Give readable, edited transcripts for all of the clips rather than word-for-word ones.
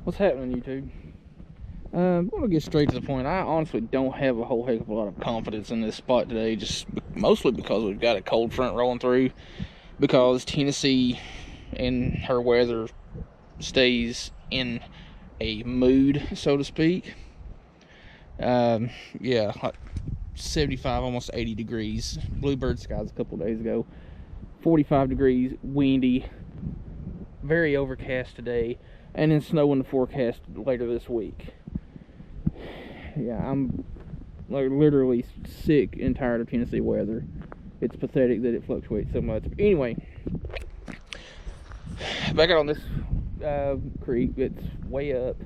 What's happening, YouTube? I'm gonna get straight to the point. I honestly don't have a whole heck of a lot of confidence in this spot today, just mostly because we've got a cold front rolling through, because Tennessee and her weather stays in a mood, so to speak. Yeah, like 75, almost 80 degrees. Bluebird skies a couple days ago. 45 degrees, windy, very overcast today, and then snow in the forecast later this week. Yeah, I'm like literally sick and tired of Tennessee weather. It's pathetic that it fluctuates so much. But anyway, back out on this creek. It's way up,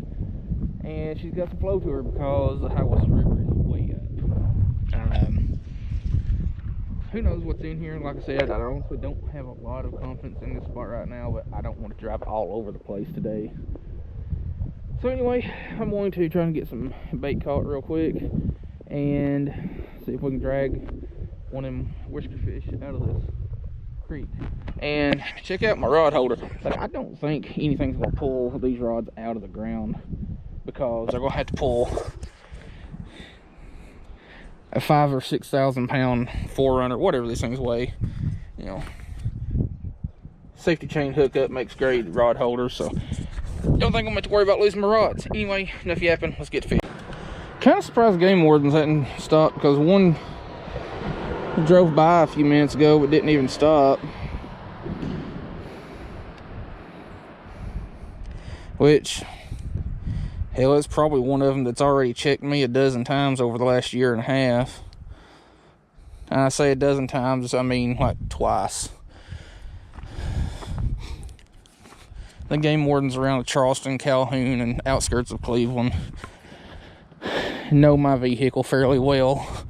and she's got some flow to her because the Hiawassee River is way up. Who knows what's in here? Like I said, I honestly don't have a lot of confidence in this spot right now, but I don't want to drive all over the place today. So anyway, I'm going to try and get some bait caught real quick and see if we can drag one of them whisker fish out of this creek. And check out my rod holder. Like, I don't think anything's going to pull these rods out of the ground, because they're going to have to pull a 5,000 or 6,000 pound Forerunner, whatever these things weigh. You know, safety chain hookup makes great rod holders, so don't think I'm going to have to worry about losing my rods. Anyway, enough yapping, let's get to fish. Kind of surprised the game wardens hadn't stopped, because one drove by a few minutes ago but didn't even stop. Which, hell, it's probably one of them that's already checked me a dozen times over the last year and a half. And I say a dozen times, I mean like twice. The game wardens around Charleston, Calhoun, and outskirts of Cleveland know my vehicle fairly well,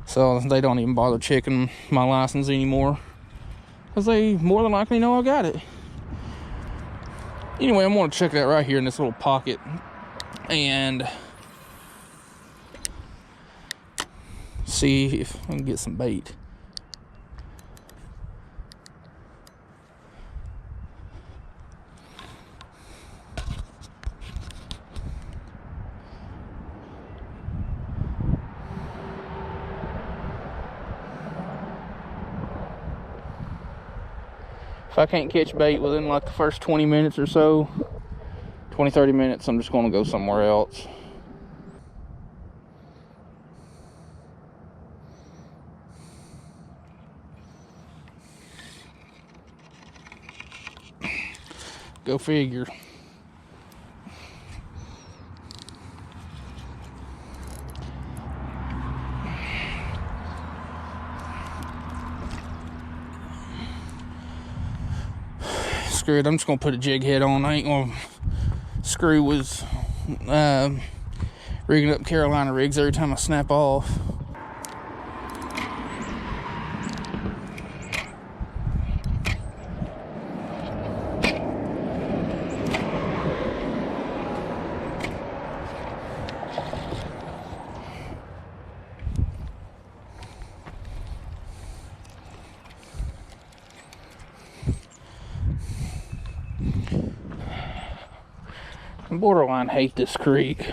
so they don't even bother checking my license anymore, because they more than likely know I got it. Anyway, I'm going to check it out right here in this little pocket and see if I can get some bait. If I can't catch bait within like the first 20 minutes or so, 20-30 minutes, I'm just going to go somewhere else. Go figure. Screw it, I'm just gonna put a jig head on. I ain't gonna screw with rigging up Carolina rigs every time I snap off. I borderline hate this creek.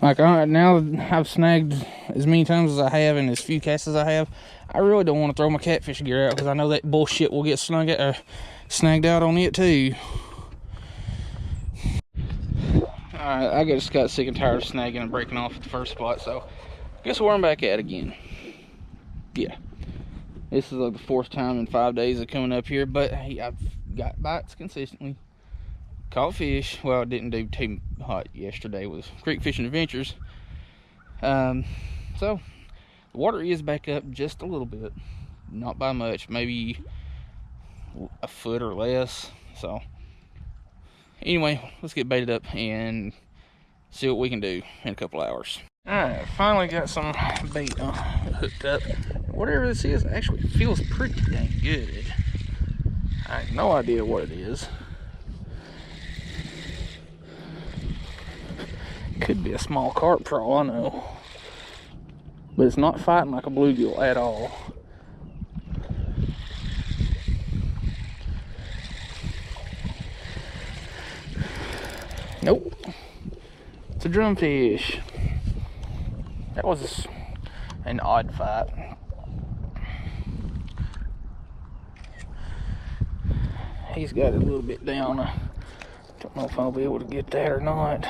Like, now that I've snagged as many times as I have and as few casts as I have, I really don't want to throw my catfish gear out, because I know that bullshit will get snagged out on it too. Alright, I just got sick and tired of snagging and breaking off at the first spot, so guess where I'm back at again. Yeah, this is like the 4th time in 5 days of coming up here, but hey, I've got bites consistently. Caught fish. Well, I didn't do too hot yesterday with Creek Fishing Adventures. So the water is back up just a little bit, not by much, maybe a foot or less. So anyway, let's get baited up and see what we can do in a couple hours. Alright, finally got some bait hooked up. Whatever this is actually feels pretty dang good. I have no idea what it is. Could be a small carp for all I know, but it's not fighting like a bluegill at all. Nope. It's a drumfish. That was an odd fight. He's got it a little bit down. I don't know if I'll be able to get that or not.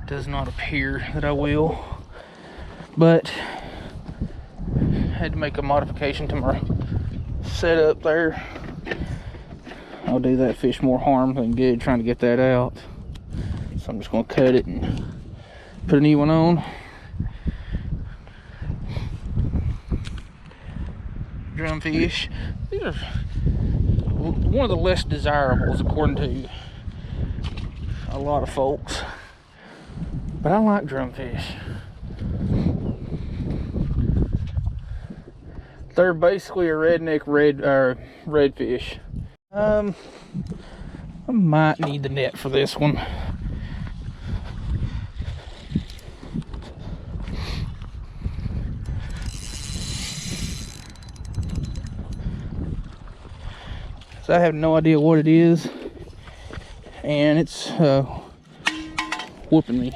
Does not appear that I will. But had to make a modification to my setup there. I'll do that fish more harm than good trying to get that out. So I'm just going to cut it and put a new one on. Drumfish. These are one of the less desirables according to a lot of folks. But I like drumfish. They're basically a redneck redfish. I might need the net for this one. So I have no idea what it is, and it's whooping me.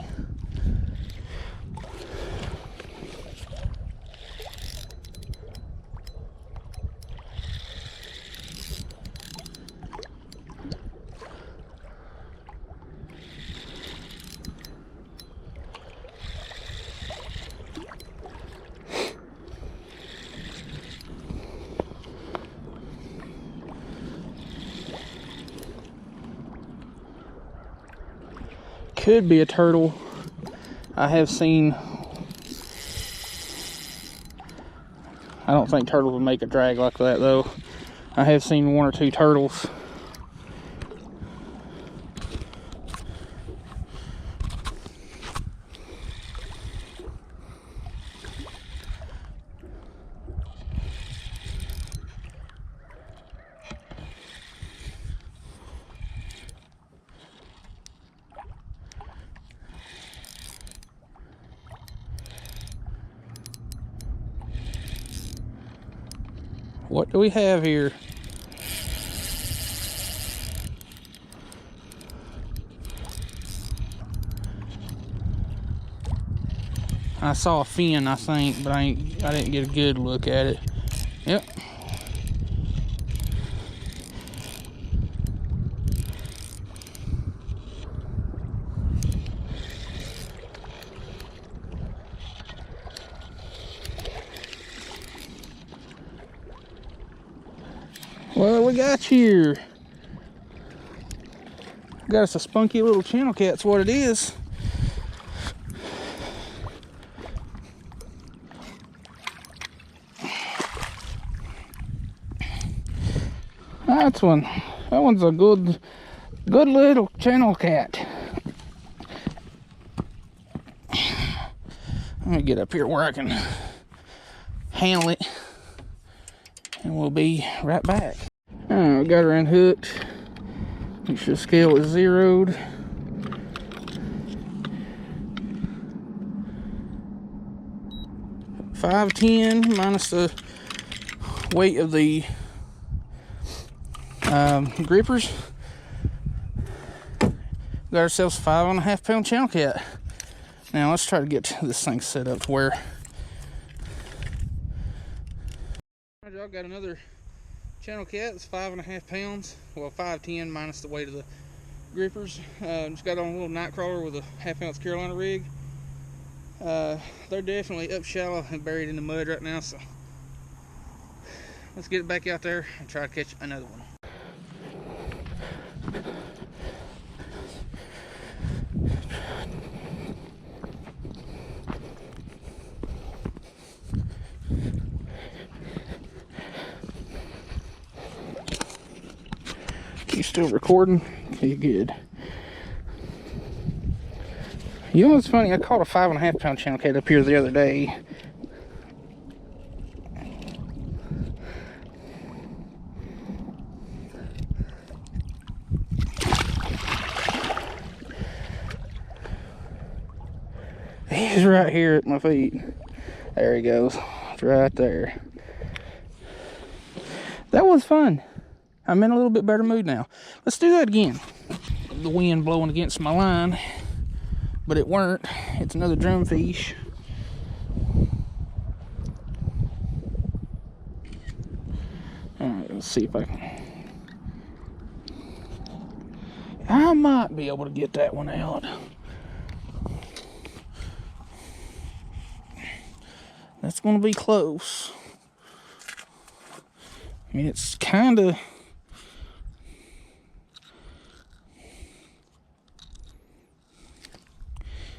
Could be a turtle. I have seen, I don't think turtles would make a drag like that though. I have seen one or two turtles. What do we have here? I saw a fin, I think, but I didn't get a good look at it. Yep. Well, we got here. Got us a spunky little channel cat's what it is. That's one. That one's a good little channel cat. Let me get up here where I can handle it, and we'll be right back. Alright, we got her unhooked. Make sure the scale is zeroed. $5.10 minus the weight of the grippers. Got ourselves a 5.5 pound channel cat. Now let's try to get this thing set up to where. Y'all got another channel cat. It's 5.5 pounds. Well, 5.10 minus the weight of the grippers. Just got on a little night crawler with a 1/2 ounce Carolina rig. They're definitely up shallow and buried in the mud right now, so let's get it back out there and try to catch another one. You still recording? Okay, good. You know what's funny? I caught a 5.5 pound channel cat up here the other day. He's right here at my feet. There he goes. It's right there. That was fun. I'm in a little bit better mood now. Let's do that again. the wind blowing against my line, but it weren't. It's another drumfish. Alright, let's see if I might be able to get that one out. That's going to be close. I mean, it's kind of...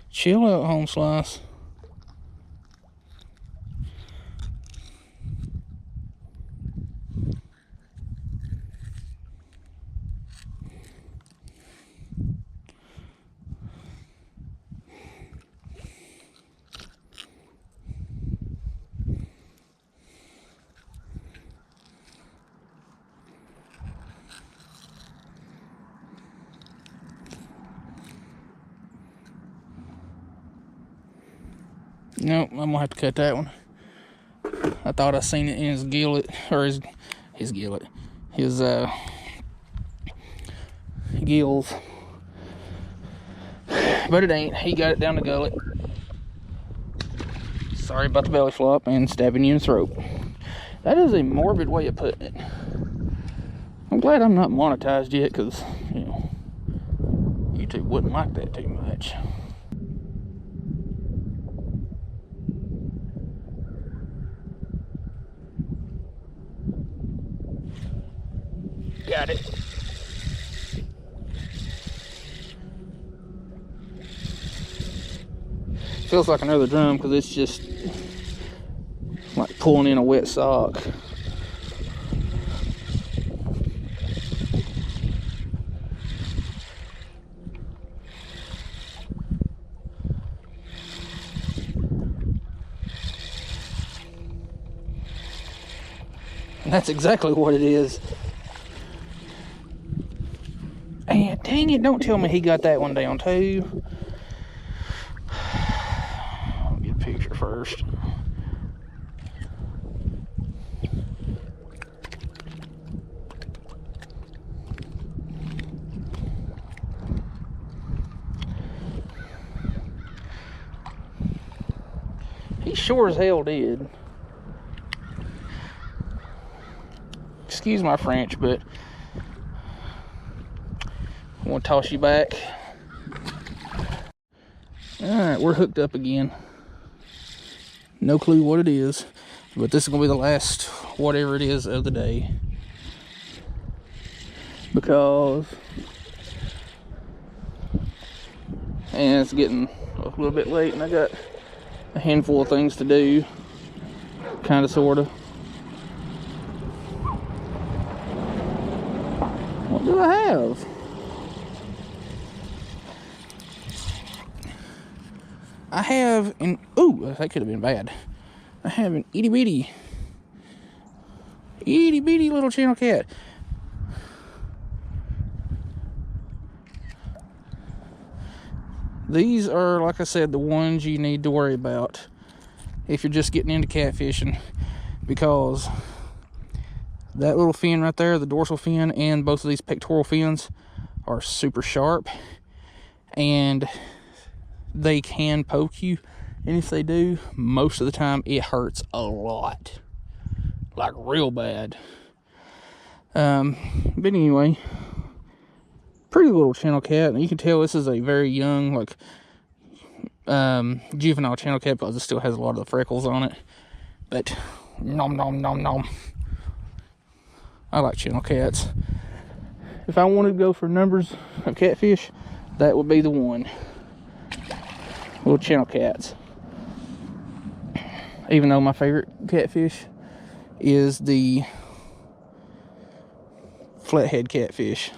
Chill out, home slice. Nope, I'm gonna have to cut that one. I thought I seen it in his gillet, or his gillet, his gills, but it ain't. He got it down the gullet. Sorry about the belly flop and stabbing you in the throat. That is a morbid way of putting it. I'm glad I'm not monetized yet, because you know, YouTube wouldn't like that too much. Got it. Feels like another drum because it's just like pulling in a wet sock. And that's exactly what it is. And dang it, don't tell me he got that one down too. I'll get a picture first. He sure as hell did. Excuse my French, but I want to toss you back. Alright, we're hooked up again. No clue what it is, but this is going to be the last whatever it is of the day. Because, and it's getting a little bit late and I got a handful of things to do. Kind of, sort of. What do I have? I have an, ooh, that could have been bad. I have an itty bitty little channel cat. These are, like I said, the ones you need to worry about if you're just getting into catfishing, because that little fin right there, the dorsal fin, and both of these pectoral fins are super sharp, and they can poke you, and if they do, most of the time it hurts a lot, like real bad. But anyway, pretty little channel cat, and you can tell this is a very young, like juvenile channel cat, because it still has a lot of the freckles on it. But nom nom nom nom, I like channel cats. If I wanted to go for numbers of catfish, that would be the one. Little channel cats. Even though my favorite catfish is the flathead catfish.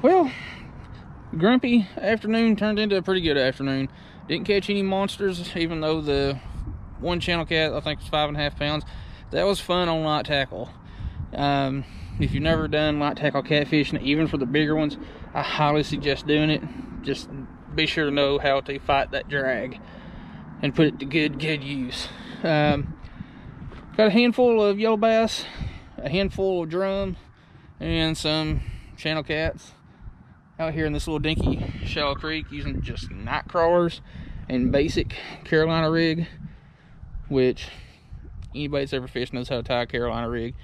Well, grumpy afternoon turned into a pretty good afternoon. Didn't catch any monsters, even though the one channel cat, I think, was 5.5 pounds. That was fun on light tackle. If you've never done light tackle catfishing, even for the bigger ones, I highly suggest doing it. Just be sure to know how to fight that drag and put it to good use. Got a handful of yellow bass, a handful of drum, and some channel cats out here in this little dinky shallow creek using just night crawlers and basic Carolina rig, which anybody that's ever fished knows how to tie a Carolina rig.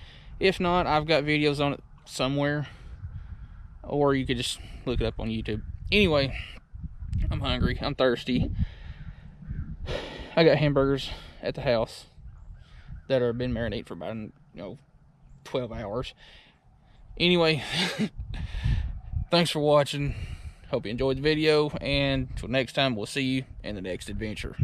If not, I've got videos on it somewhere, or you could just look it up on YouTube. Anyway, I'm hungry, I'm thirsty. I got hamburgers at the house that have been marinated for about 12 hours. Anyway, thanks for watching. Hope you enjoyed the video, and until next time, we'll see you in the next adventure.